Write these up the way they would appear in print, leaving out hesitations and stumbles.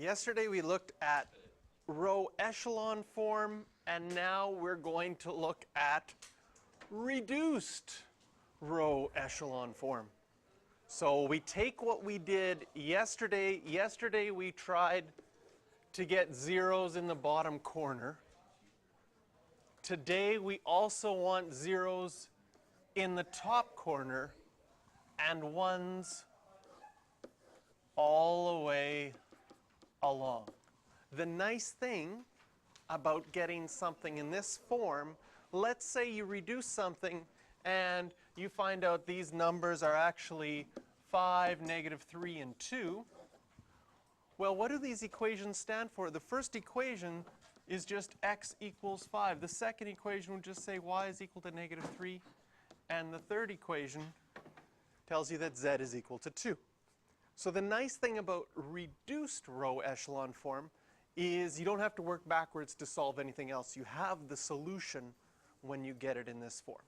Yesterday we looked at row echelon form, and now we're going to look at reduced row echelon form. So we take what we did yesterday. Yesterday we tried to get zeros in the bottom corner. Today we also want zeros in the top corner and ones all the way along. The nice thing about getting something in this form, let's say you reduce something and you find out these numbers are actually 5, -3, and 2. Well, what do these equations stand for? The first equation is just x equals 5. The second equation would just say y is equal to -3. And the third equation tells you that z is equal to 2. So the nice thing about reduced row echelon form is you don't have to work backwards to solve anything else. You have the solution when you get it in this form.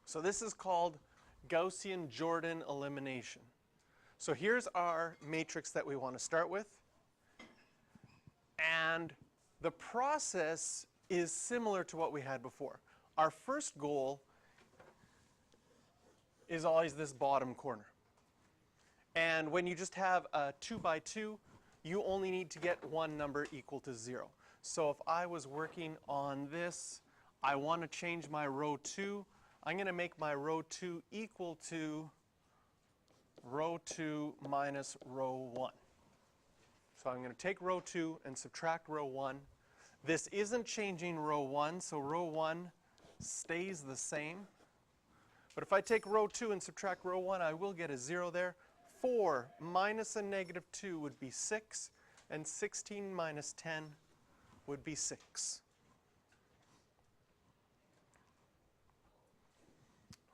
So this is called Gaussian Jordan elimination. So here's our matrix that we want to start with. And the process is similar to what we had before. Our first goal is always this bottom corner. And when you just have a 2 by 2, you only need to get one number equal to 0. So if I was working on this, I want to change my row 2. I'm going to make my row 2 equal to row 2 minus row 1. So I'm going to take row 2 and subtract row 1. This isn't changing row 1, so row 1 stays the same. But if I take row 2 and subtract row 1, I will get a 0 there. 4 minus a -2 would be 6, and 16 minus 10 would be 6.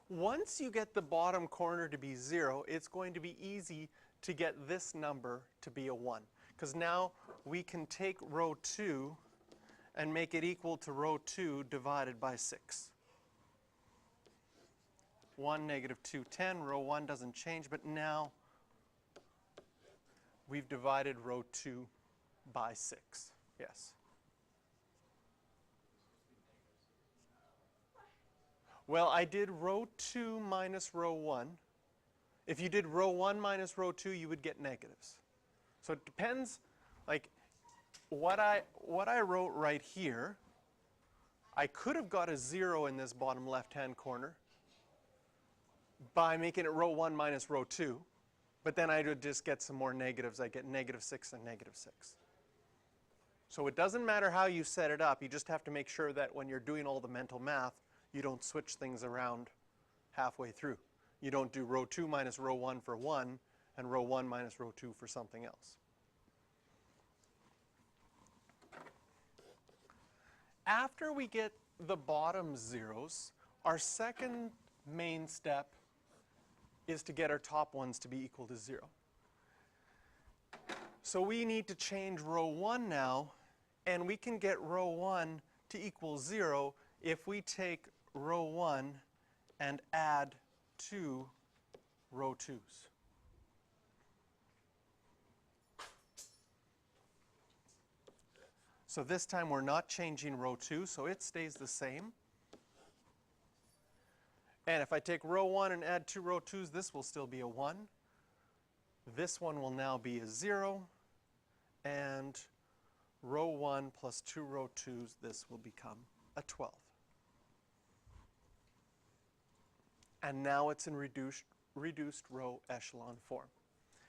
Once you get the bottom corner to be 0, it's going to be easy to get this number to be a 1. Because now we can take row 2 and make it equal to row 2 divided by 6. 1, -2, 10. Row 1 doesn't change, but now we've divided row 2 by 6. Yes? Well, I did row 2 minus row 1. If you did row 1 minus row 2, you would get negatives. So it depends, like what I wrote right here, I could have got a 0 in this bottom left-hand corner by making it row 1 minus row 2, but then I would just get some more negatives. I get -6 and -6. So it doesn't matter how you set it up, you just have to make sure that when you're doing all the mental math, you don't switch things around halfway through. You don't do row 2 minus row 1 for 1 and row 1 minus row 2 for something else. After we get the bottom zeros, our second main step is to get our top ones to be equal to 0. So we need to change row 1 now, and we can get row 1 to equal 0 if we take row 1 and add 2 row 2's. So this time we're not changing row 2, so it stays the same. And if I take row 1 and add 2 row 2's, this will still be a 1. This one will now be a 0. And row 1 plus 2 row 2's, this will become a 12. And now it's in reduced row echelon form.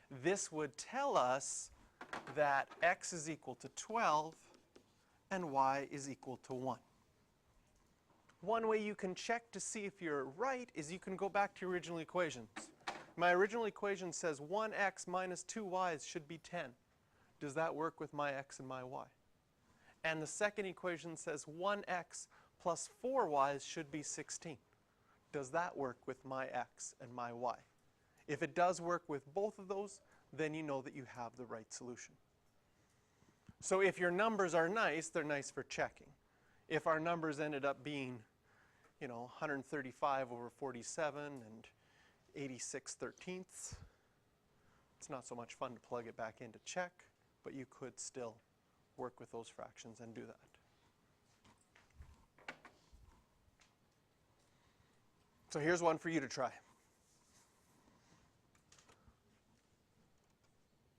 This would tell us that x is equal to 12 and y is equal to 1. One way you can check to see if you're right is you can go back to your original equations. My original equation says 1x minus 2y's should be 10. Does that work with my x and my y? And the second equation says 1x plus 4y's should be 16. Does that work with my x and my y? If it does work with both of those, then you know that you have the right solution. So if your numbers are nice, they're nice for checking. If our numbers ended up being, 135/47 and 86/13, it's It's not so much fun to plug it back in to check, but you could still work with those fractions and do that. So here's one for you to try.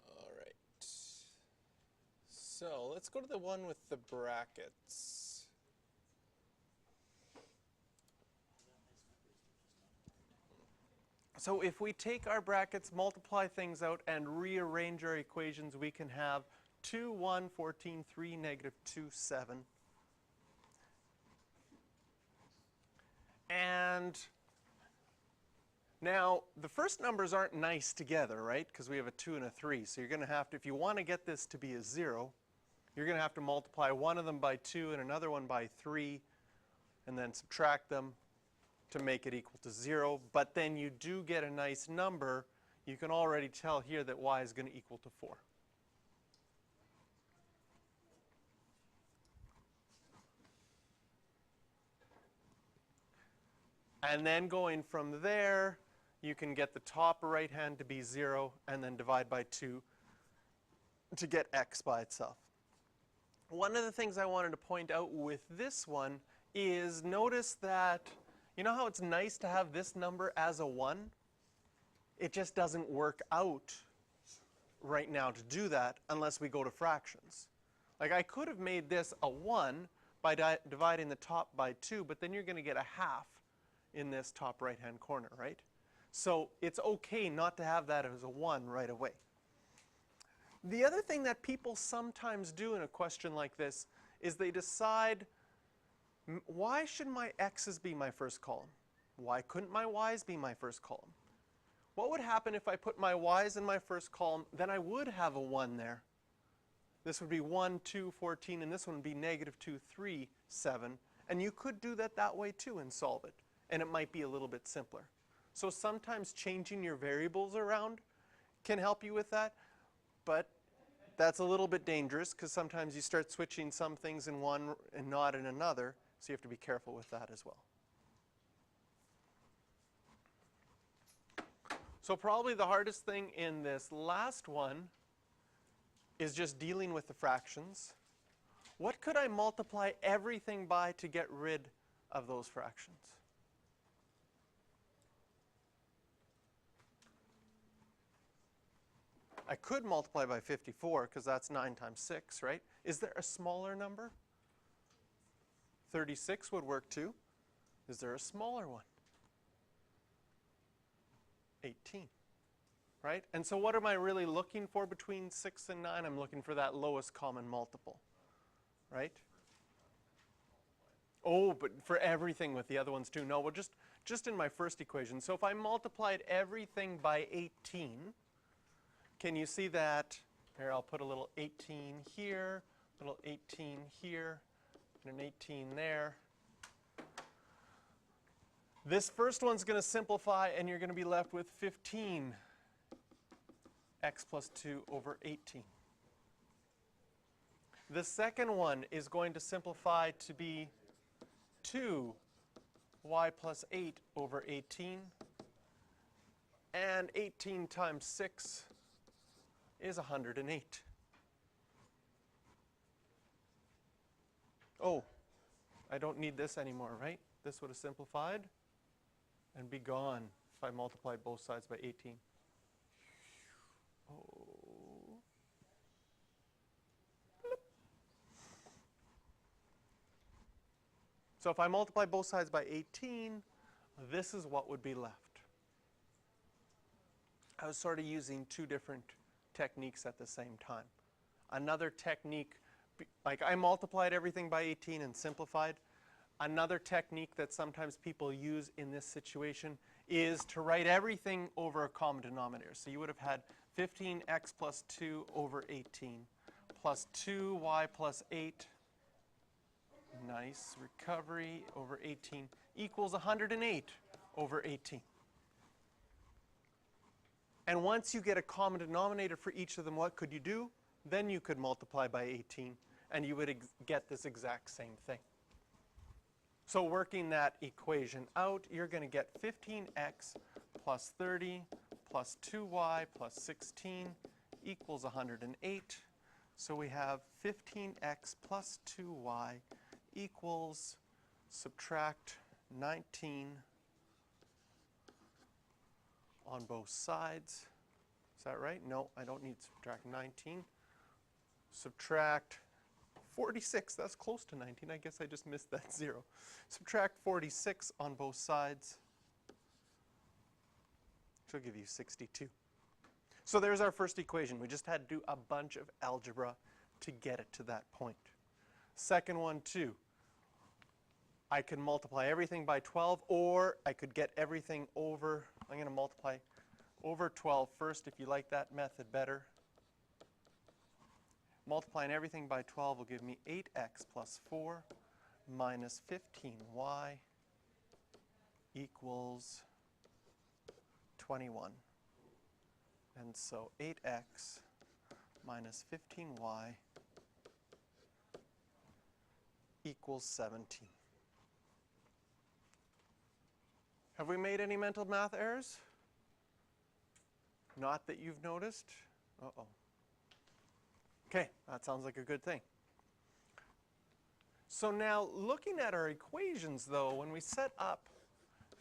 All right. So let's go to the one with the brackets. So if we take our brackets, multiply things out, and rearrange our equations, we can have 2, 1, 14, 3, negative 2, 7. And now, the first numbers aren't nice together, right? Because we have a 2 and a 3. So you're going to have to, if you want to get this to be a 0, you're going to have to multiply one of them by 2 and another one by 3, and then subtract them to make it equal to 0. But then you do get a nice number. You can already tell here that y is going to equal to 4. And then going from there, you can get the top right hand to be 0, and then divide by 2 to get x by itself. One of the things I wanted to point out with this one is notice that, you know how it's nice to have this number as a 1? It just doesn't work out right now to do that unless we go to fractions. Like I could have made this a 1 by dividing the top by 2, but then you're going to get a half in this top right-hand corner, right? So it's okay not to have that as a 1 right away. The other thing that people sometimes do in a question like this is they decide, why should my x's be my first column? Why couldn't my y's be my first column? What would happen if I put my y's in my first column? Then I would have a 1 there. This would be 1, 2, 14, and this one would be negative 2, 3, 7. And you could do that way too and solve it. And it might be a little bit simpler. So sometimes changing your variables around can help you with that. But that's a little bit dangerous because sometimes you start switching some things in one and not in another. So you have to be careful with that as well. So probably the hardest thing in this last one is just dealing with the fractions. What could I multiply everything by to get rid of those fractions? I could multiply by 54 because that's 9 times 6, right? Is there a smaller number? 36 would work too. Is there a smaller one? 18, right? And so what am I really looking for between 6 and 9? I'm looking for that lowest common multiple, right? Oh, but for everything with the other ones too. No, well, just in my first equation. So if I multiplied everything by 18, can you see that? Here, I'll put a little 18 here, a little 18 here, and an 18 there. This first one's going to simplify, and you're going to be left with 15 x plus 2 over 18. The second one is going to simplify to be 2 y plus 8 over 18. And 18 times 6 is 108. Oh, I don't need this anymore, right? This would have simplified and be gone if I multiplied both sides by 18. Oh. So if I multiply both sides by 18, this is what would be left. I was sort of using two different techniques at the same time. Another technique, like I multiplied everything by 18 and simplified. Another technique that sometimes people use in this situation is to write everything over a common denominator. So you would have had 15x plus 2 over 18 plus 2y plus 8, nice, recovery, over 18 equals 108 over 18. And once you get a common denominator for each of them, what could you do? Then you could multiply by 18, and you would get this exact same thing. So working that equation out, you're going to get 15x plus 30 plus 2y plus 16 equals 108. So we have 15x plus 2y equals, subtract 19 on both sides. Is that right? No, I don't need to subtract 19. Subtract 46, that's close to 19. I guess I just missed that 0. Subtract 46 on both sides. She'll give you 62. So there's our first equation. We just had to do a bunch of algebra to get it to that point. Second one, too. I can multiply everything by 12, or I could get everything over. I'm going to multiply over 12 first, if you like that method better. Multiplying everything by 12 will give me 8x plus 4 minus 15y equals 21. And so 8x minus 15y equals 17. Have we made any mental math errors? Not that you've noticed? Uh-oh. Okay, that sounds like a good thing. So now, looking at our equations, though, when we set up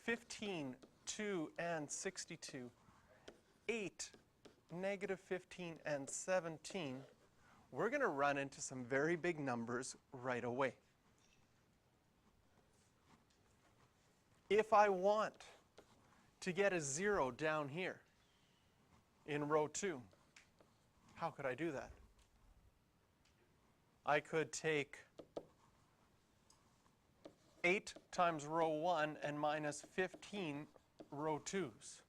15, 2, and 62, 8, negative 15, and 17, we're going to run into some very big numbers right away. If I want to get a 0 down here in row 2, how could I do that? I could take 8 times row 1 and minus 15 row 2's.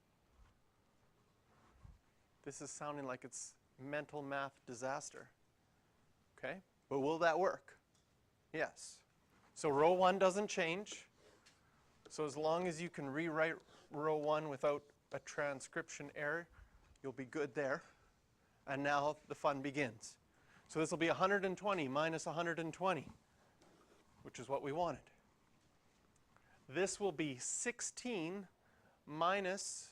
This is sounding like it's mental math disaster. Okay, but will that work? Yes. So row 1 doesn't change. So as long as you can rewrite row 1 without a transcription error, you'll be good there. And now the fun begins. So this will be 120 minus 120, which is what we wanted. This will be 16 minus,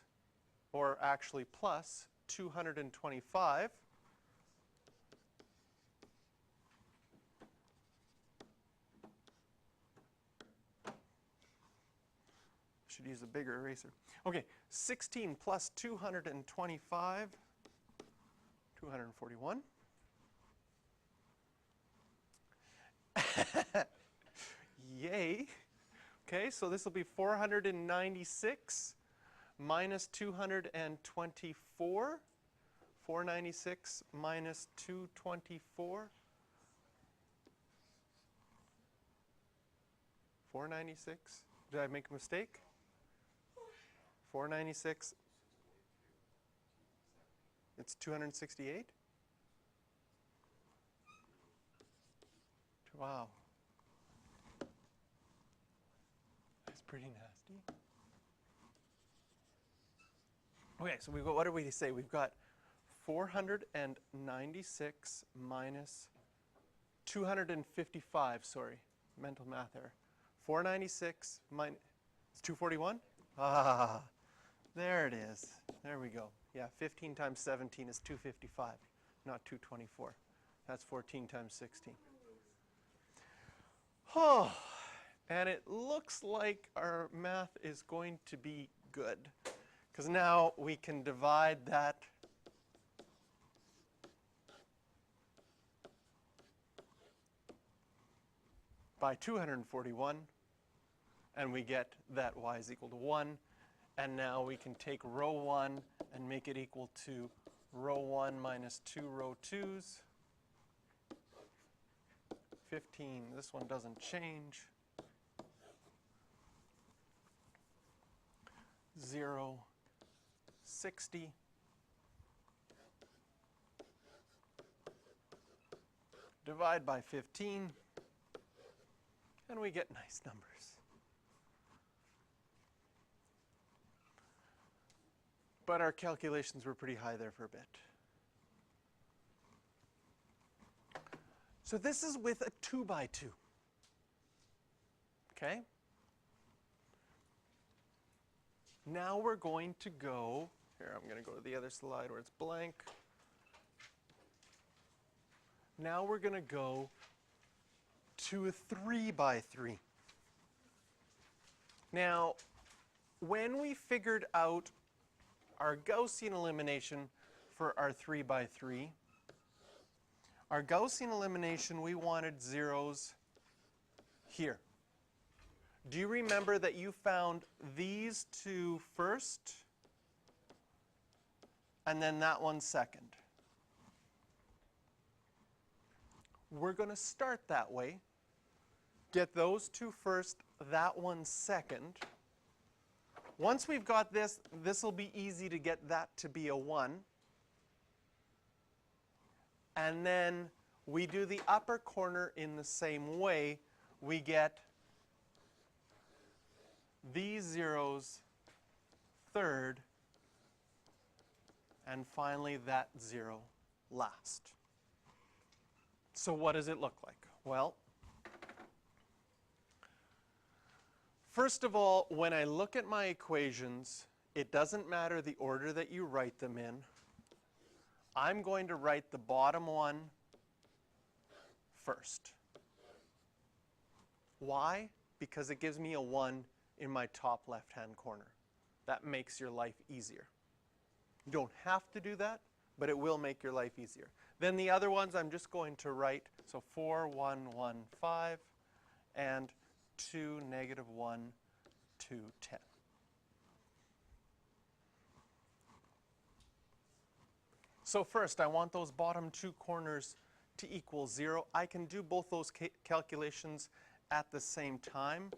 or actually plus, 225. Should use a bigger eraser. Okay, 16 plus 225, 241. Yay. Okay, so this will be 496 minus 224. 496 minus 224. 496. Did I make a mistake? 496. It's 268? Wow. That's pretty nasty. Okay, so we've got, what did we say? We've got 496 minus 255, sorry, mental math error. 496 minus, it's 241? Ah, there it is. There we go. Yeah, 15 times 17 is 255, not 224. That's 14 times 16. Oh, and it looks like our math is going to be good, because now we can divide that by 241, and we get that y is equal to 1. And now we can take row 1 and make it equal to row 1 minus 2 row 2's. 15, this one doesn't change. 0, 60. Divide by 15, and we get nice numbers. But our calculations were pretty high there for a bit. So this is with a 2 by 2. Okay? Now we're going to go Here, I'm going to go to the other slide where it's blank. Now we're going to go to a 3 by 3. Now, when we figured out our Gaussian elimination for our 3 by 3, our Gaussian elimination, we wanted zeros here. Do you remember that you found these two first and then that one second? We're going to start that way. Get those two first, that one second. Once we've got this, this will be easy to get that to be a 1. And then we do the upper corner in the same way. We get these zeros third, and finally that 0 last. So what does it look like? Well, first of all, when I look at my equations, it doesn't matter the order that you write them in. I'm going to write the bottom one first. Why? Because it gives me a 1 in my top left-hand corner. That makes your life easier. You don't have to do that, but it will make your life easier. Then the other ones I'm just going to write, so 4, 1, 1, 5, and 2, negative 1, 2, 10. So first, I want those bottom two corners to equal 0. I can do both those calculations at the same time.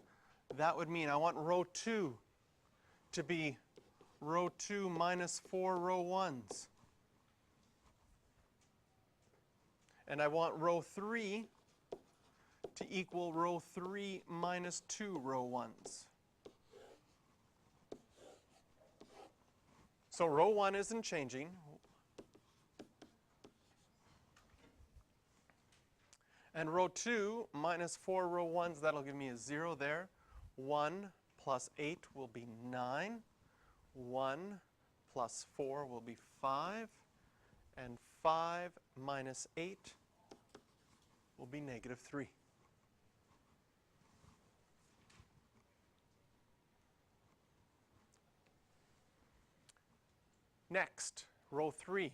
That would mean I want row 2 to be row 2 minus 4 row 1s. And I want row 3 to equal row 3 minus 2 row 1s. So row 1 isn't changing. And row 2 minus 4 row 1s, that'll give me a 0 there. 1 plus 8 will be 9. 1 plus 4 will be 5. And 5 minus 8 will be negative 3. Next, row 3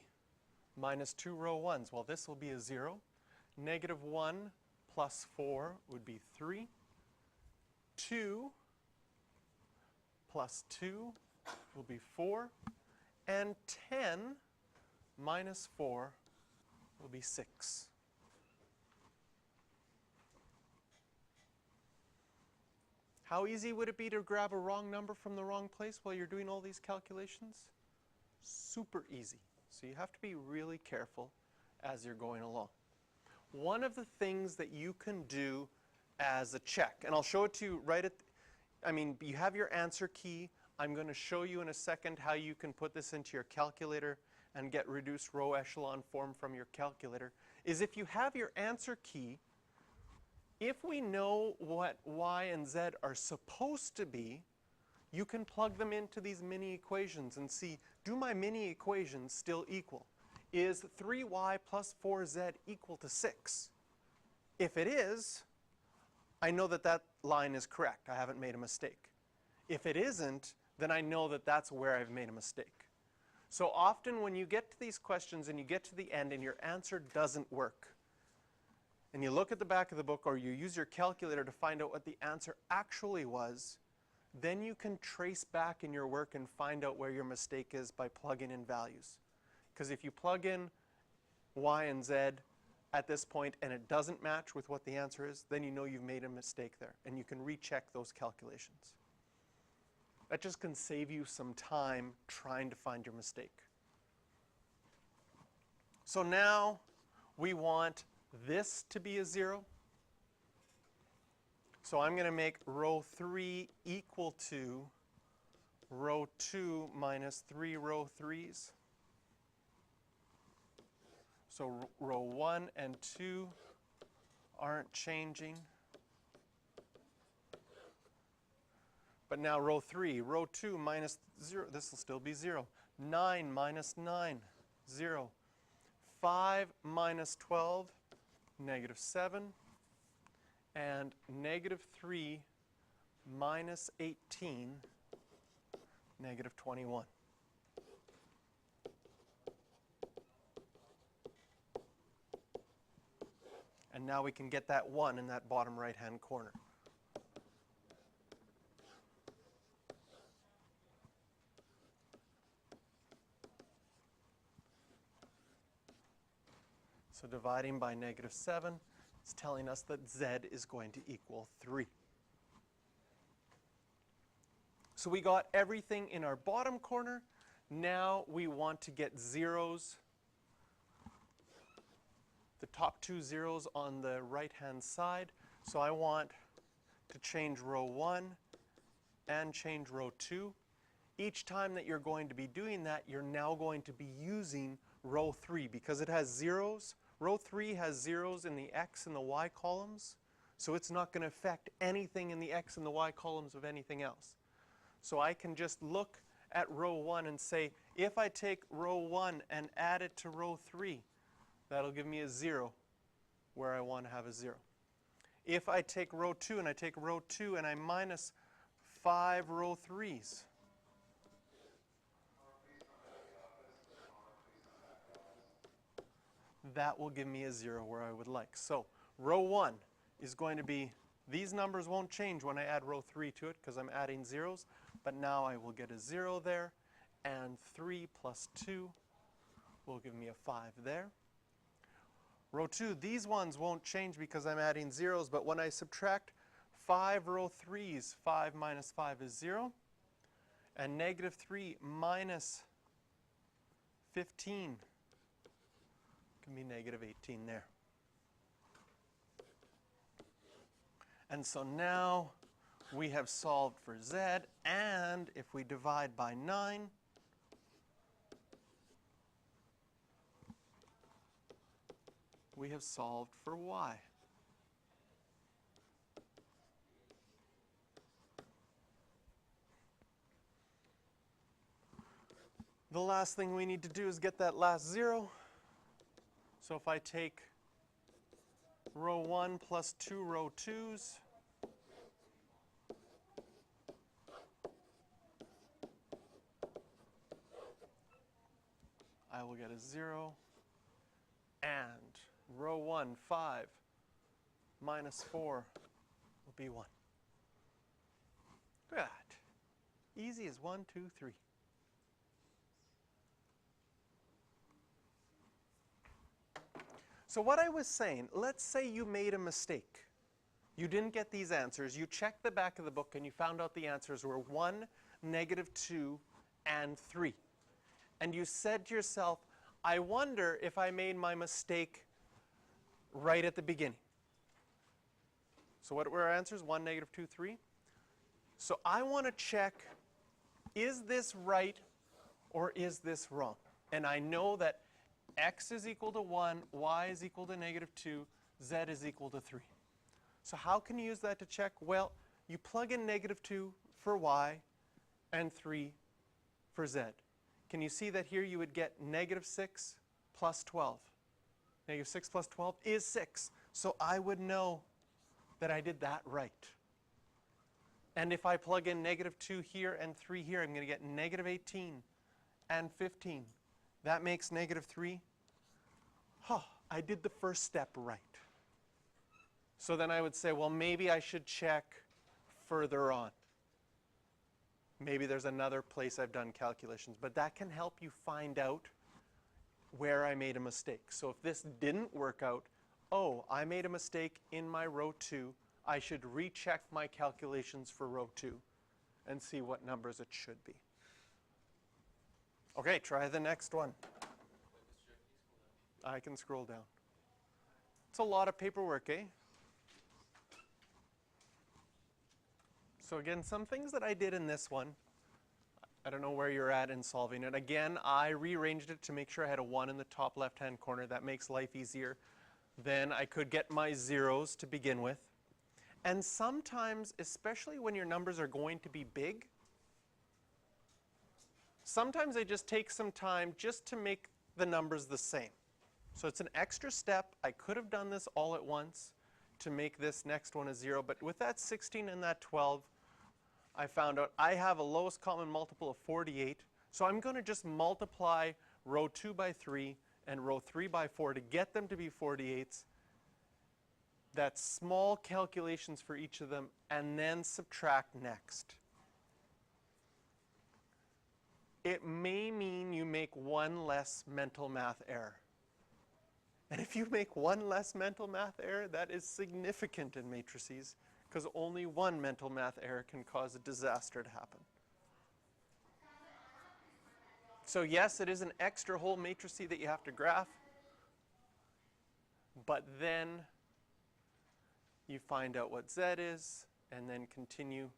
minus 2 row 1s. Well, this will be a 0. Negative 1 plus 4 would be 3. 2 plus 2 will be 4. And 10 minus 4 will be 6. How easy would it be to grab a wrong number from the wrong place while you're doing all these calculations? Super easy. So you have to be really careful as you're going along. One of the things that you can do as a check, and I'll show it to you right at, you have your answer key. I'm going to show you in a second how you can put this into your calculator and get reduced row echelon form from your calculator, is if you have your answer key, if we know what y and z are supposed to be, you can plug them into these mini equations and see, do my mini equations still equal? Is 3y plus 4z equal to 6? If it is, I know that that line is correct. I haven't made a mistake. If it isn't, then I know that that's where I've made a mistake. So often when you get to these questions and you get to the end and your answer doesn't work, and you look at the back of the book or you use your calculator to find out what the answer actually was, then you can trace back in your work and find out where your mistake is by plugging in values. Because if you plug in y and z at this point and it doesn't match with what the answer is, then you know you've made a mistake there, and you can recheck those calculations. That just can save you some time trying to find your mistake. So now we want this to be a 0. So I'm going to make row 3 equal to row 2 minus 3 row 3s. So row 1 and 2 aren't changing. But now row 3, row 2 minus 0, this will still be 0. 9 minus 9, 0. 5 minus 12, negative 7. And negative 3 minus 18, negative 21. And now we can get that 1 in that bottom right-hand corner. So dividing by negative 7 is telling us that z is going to equal 3. So we got everything in our bottom corner. Now we want to get zeros, the top two zeros on the right-hand side. So I want to change row 1 and change row 2. Each time that you're going to be doing that, you're now going to be using row 3 because it has zeros. Row 3 has zeros in the x and the y columns, so it's not going to affect anything in the x and the y columns of anything else. So I can just look at row 1 and say, if I take row 1 and add it to row 3, that'll give me a 0 where I want to have a 0. If I take row 2 and I take row 2 and I minus 5 row 3s, that will give me a 0 where I would like. So row 1 is going to be, these numbers won't change when I add row 3 to it because I'm adding zeros, but now I will get a 0 there, and 3 plus 2 will give me a 5 there. Row 2, these ones won't change because I'm adding zeros, but when I subtract 5 row 3s, 5 minus 5 is 0, and negative 3 minus 15 can be negative 18 there. And so now we have solved for z, and if we divide by 9, we have solved for y. The last thing we need to do is get that last 0. So if I take row 1 plus 2 row 2s, I will get a 0. And row 1, 5 minus 4 will be 1. Good. Easy as 1, 2, 3. So what I was saying, let's say you made a mistake. You didn't get these answers. You checked the back of the book and you found out the answers were 1, negative 2, and 3. And you said to yourself, I wonder if I made my mistake right at the beginning. So what were our answers? 1, negative 2, 3. So I want to check, is this right or is this wrong? And I know that x is equal to 1, y is equal to negative 2, z is equal to 3. So how can you use that to check? Well, you plug in negative 2 for y and 3 for z. Can you see that here you would get negative 6 plus 12? Negative 6 plus 12 is 6. So I would know that I did that right. And if I plug in negative 2 here and 3 here, I'm going to get negative 18 and 15. That makes negative 3. Huh, I did the first step right. So then I would say, well, maybe I should check further on. Maybe there's another place I've done calculations, but that can help you find out where I made a mistake. So if this didn't work out, oh, I made a mistake in my row 2. I should recheck my calculations for row 2 and see what numbers it should be. Okay, try the next one. I can scroll down. It's a lot of paperwork, eh? So again, some things that I did in this one, I don't know where you're at in solving it. Again, I rearranged it to make sure I had a 1 in the top left-hand corner. That makes life easier. Then I could get my zeros to begin with. And sometimes, especially when your numbers are going to be big, sometimes I just take some time just to make the numbers the same. So it's an extra step. I could have done this all at once to make this next one a 0, but with that 16 and that 12, I found out I have a lowest common multiple of 48. So I'm going to just multiply row 2 by 3 and row 3 by 4 to get them to be 48s. That's small calculations for each of them, and then subtract next. It may mean you make one less mental math error. And if you make one less mental math error, that is significant in matrices, because only one mental math error can cause a disaster to happen. So yes, it is an extra whole matrix that you have to graph, but then you find out what Z is, and then continue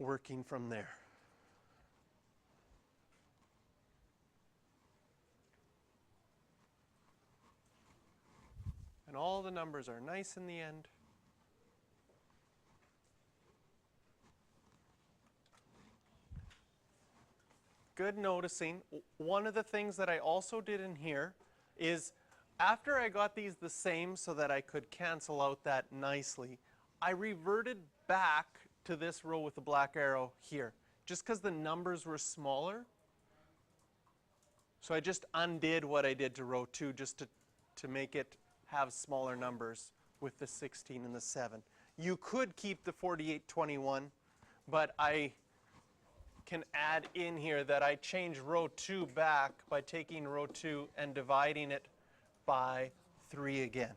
working from there. And all the numbers are nice in the end. Good noticing. One of the things that I also did in here is after I got these the same so that I could cancel out that nicely, I reverted back to this row with the black arrow here, just because the numbers were smaller. So I just undid what I did to row 2 just to make it have smaller numbers with the 16 and the 7. You could keep the 4821, but I can add in here that I change row 2 back by taking row 2 and dividing it by 3 again.